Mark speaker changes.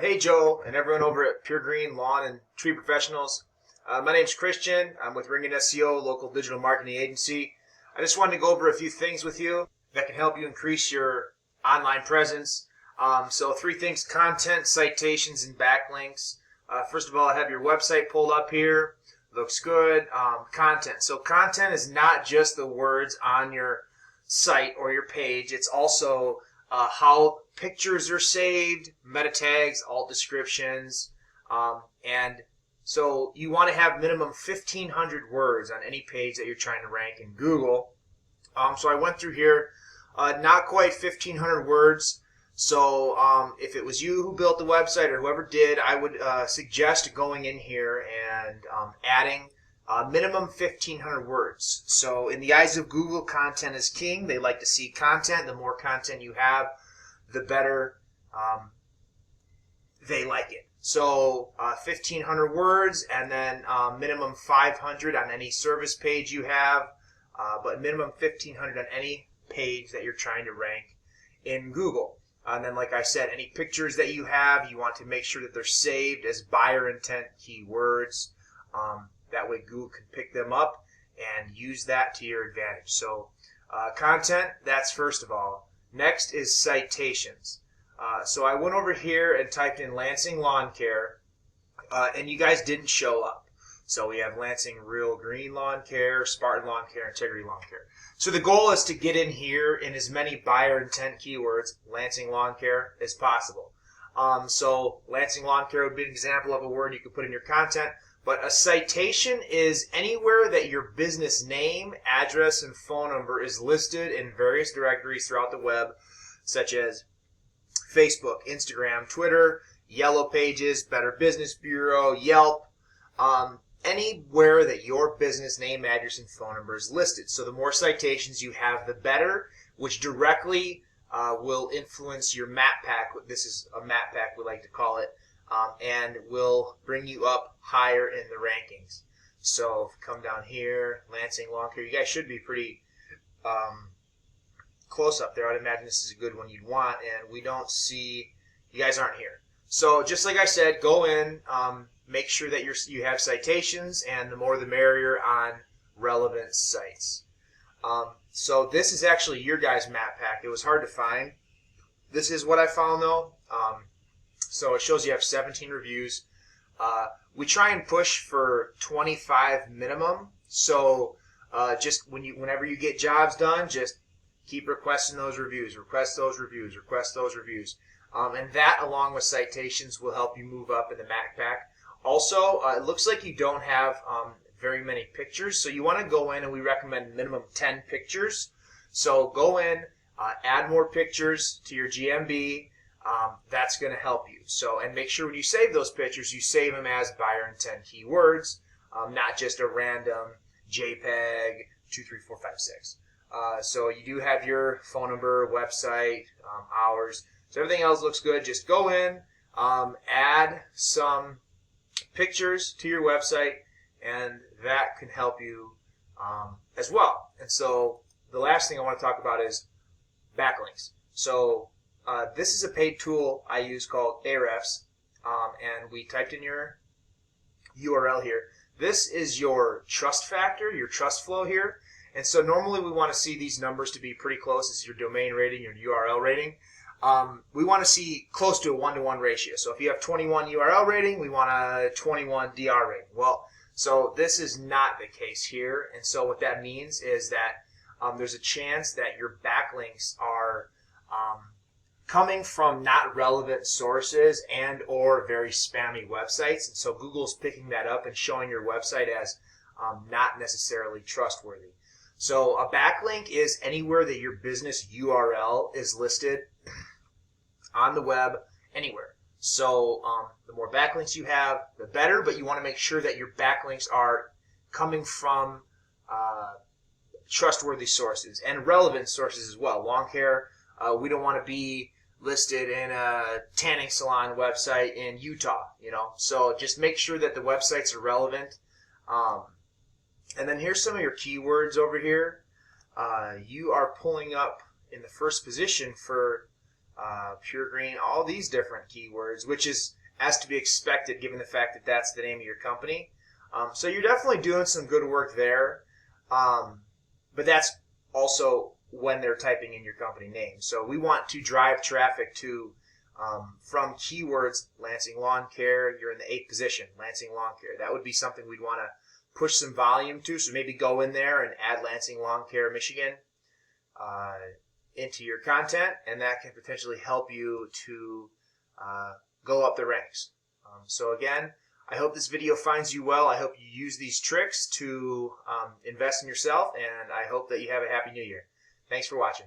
Speaker 1: Hey Joe and everyone over at Pure Green Lawn and Tree Professionals. My name's Christian. I'm with Ring and SEO, local digital marketing agency. I just wanted to go over a few things with you that can help you increase your online presence. So three things: content, citations, and backlinks. First of all, I have your website pulled up here. Looks good. Content. So content is not just the words on your site or your page. It's also how pictures are saved, meta tags, alt descriptions, and so you want to have minimum 1,500 words on any page that you're trying to rank in Google. So I went through here, not quite 1,500 words. So if it was you who built the website or whoever did, I would suggest going in here and adding minimum 1,500 words. So in the eyes of Google, content is king. They like to see content. The more content you have, the better they like it. So 1,500 words, and then minimum 500 on any service page you have, but minimum 1,500 on any page that you're trying to rank in Google. And then, like I said, any pictures that you have, you want to make sure that they're saved as buyer intent keywords. That way Google can pick them up and use that to your advantage. So content, that's first of all. Next is citations. So I went over here and typed in Lansing Lawn Care, and you guys didn't show up. So we have Lansing Real Green Lawn Care, Spartan Lawn Care, Integrity Lawn Care. So the goal is to get in here in as many buyer intent keywords, Lansing Lawn Care, as possible. So Lansing Lawn Care would be an example of a word you could put in your content. But a citation is anywhere that your business name, address, and phone number is listed in various directories throughout the web, such as Facebook, Instagram, Twitter, Yellow Pages, Better Business Bureau, Yelp, anywhere that your business name, address, and phone number is listed. So the more citations you have, the better, which directly will influence your map pack. This is a map pack, we like to call it. And will bring you up higher in the rankings. So if you come down here, Lansing Lawn Care, you guys should be pretty close up there. I'd imagine this is a good one you'd want, and we don't see, you guys aren't here. So just like I said, go in, make sure that you have citations, and the more the merrier on relevant sites. So this is actually your guys' map pack. It was hard to find. This is what I found though. So it shows you have 17 reviews. We try and push for 25 minimum. So just whenever you get jobs done, just keep requesting those reviews, request those reviews, request those reviews. And that, along with citations, will help you move up in the map pack. Also, it looks like you don't have very many pictures. So you want to go in, and we recommend minimum 10 pictures. So go in, add more pictures to your GMB. That's going to help you. So, and make sure when you save those pictures, you save them as buyer intent keywords, not just a random JPEG 23456. So you do have your phone number, website, hours. So everything else looks good. Just go in, add some pictures to your website, and that can help you as well. And so the last thing I want to talk about is backlinks. So this is a paid tool I use called Ahrefs, and we typed in your URL here. This is your trust factor, your trust flow here. And so normally we want to see these numbers to be pretty close. This is your domain rating, your URL rating. We want to see close to a 1-to-1 ratio. So if you have 21 URL rating, we want a 21 DR rating. Well, so this is not the case here. And so what that means is that there's a chance that your backlinks are coming from not relevant sources and or very spammy websites. And so Google's picking that up and showing your website as not necessarily trustworthy. So a backlink is anywhere that your business URL is listed on the web, anywhere. So the more backlinks you have, the better, but you want to make sure that your backlinks are coming from trustworthy sources and relevant sources as well. Lawn care, we don't want to be listed in a tanning salon website in Utah, So just make sure that the websites are relevant. And then here's some of your keywords over here. You are pulling up in the first position for pure green, all these different keywords, which is as to be expected given the fact that that's the name of your company. So you're definitely doing some good work there, but that's also when they're typing in your company name. So we want to drive traffic to from keywords, Lansing Lawn Care, you're in the 8th position, Lansing Lawn Care. That would be something we'd want to push some volume to, so maybe go in there and add Lansing Lawn Care, Michigan into your content, and that can potentially help you to go up the ranks. So again, I hope this video finds you well. I hope you use these tricks to invest in yourself, and I hope that you have a happy new year. Thanks for watching.